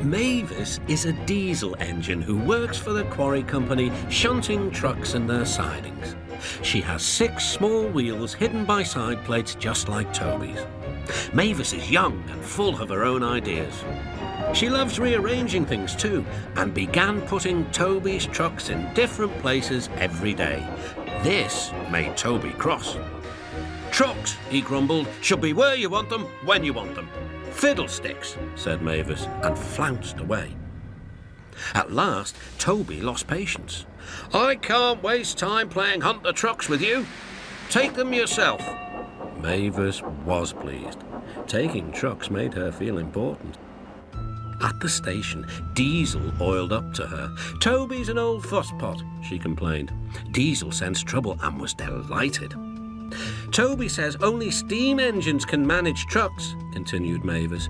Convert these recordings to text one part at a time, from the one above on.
Mavis is a diesel engine who works for the quarry company, shunting trucks and their sidings. She has 6 small wheels hidden by side plates just like Toby's. Mavis is young and full of her own ideas. She loves rearranging things too, and began putting Toby's trucks in different places every day. This made Toby cross. "Trucks," he grumbled, "should be where you want them, when you want them." "Fiddlesticks," said Mavis, and flounced away. At last, Toby lost patience. "I can't waste time playing hunt the trucks with you. Take them yourself." Mavis was pleased. Taking trucks made her feel important. At the station, Diesel oiled up to her. "Toby's an old fusspot," she complained. Diesel sensed trouble and was delighted. "Toby says only steam engines can manage trucks," continued Mavis.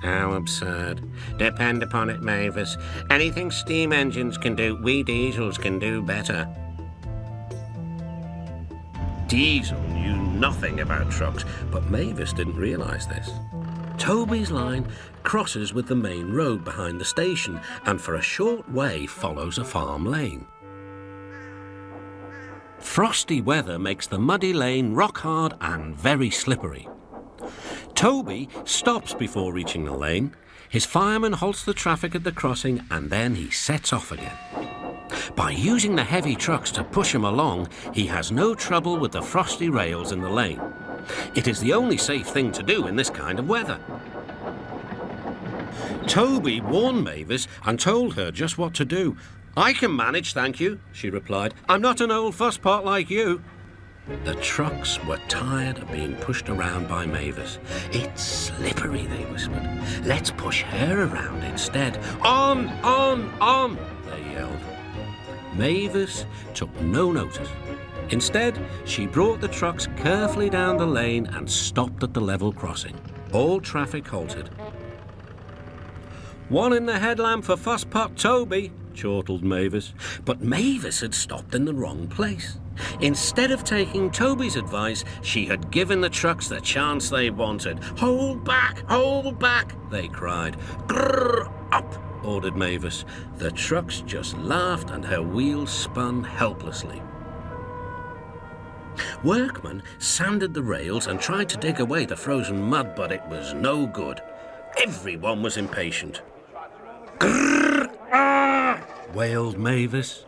"How absurd. Depend upon it, Mavis. Anything steam engines can do, we diesels can do better." Diesel knew nothing about trucks, but Mavis didn't realise this. Toby's line crosses with the main road behind the station and for a short way follows a farm lane. Frosty weather makes the muddy lane rock hard and very slippery. Toby stops before reaching the lane. His fireman halts the traffic at the crossing and then he sets off again. By using the heavy trucks to push him along, he has no trouble with the frosty rails in the lane. It is the only safe thing to do in this kind of weather. Toby warned Mavis and told her just what to do. "I can manage, thank you," she replied. "I'm not an old fusspot like you." The trucks were tired of being pushed around by Mavis. "It's slippery," they whispered. "Let's push her around instead." "On, on," they yelled. Mavis took no notice. Instead, she brought the trucks carefully down the lane and stopped at the level crossing. All traffic halted. "One in the headlamp for Fusspot Toby," chortled Mavis. But Mavis had stopped in the wrong place. Instead of taking Toby's advice, she had given the trucks the chance they wanted. Hold back, they cried. "Grrr, up," ordered Mavis. The trucks just laughed and her wheels spun helplessly. Workmen sanded the rails and tried to dig away the frozen mud, but it was no good. Everyone was impatient. "Grrr, ah," wailed Mavis.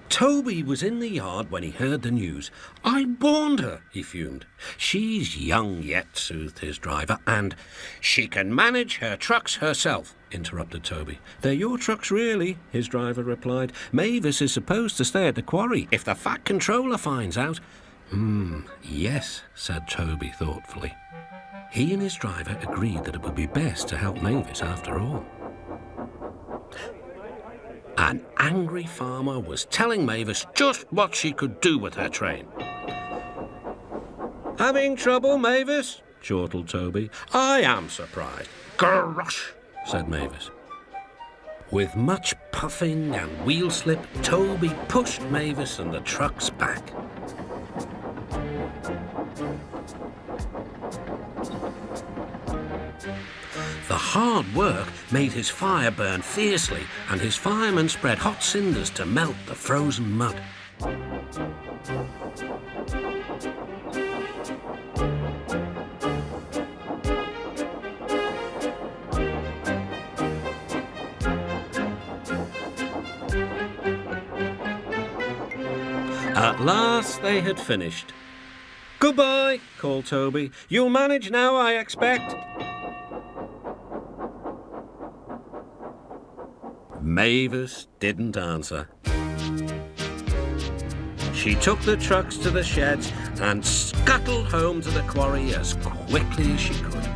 Toby was in the yard when he heard the news. "I warned her," he fumed. "She's young yet," soothed his driver, "and—" "She can manage her trucks herself," interrupted Toby. "They're your trucks, really," his driver replied. "Mavis is supposed to stay at the quarry if the Fat Controller finds out." Yes," said Toby thoughtfully. He and his driver agreed that it would be best to help Mavis after all. An angry farmer was telling Mavis just what she could do with her train. "Having trouble, Mavis?" chortled Toby. "I am surprised." "Gosh," said Mavis. With much puffing and wheel slip, Toby pushed Mavis and the trucks back. The hard work made his fire burn fiercely, and his firemen spread hot cinders to melt the frozen mud. At last they had finished. "Goodbye," called Toby. "You'll manage now, I expect." Mavis didn't answer. She took the trucks to the sheds and scuttled home to the quarry as quickly as she could.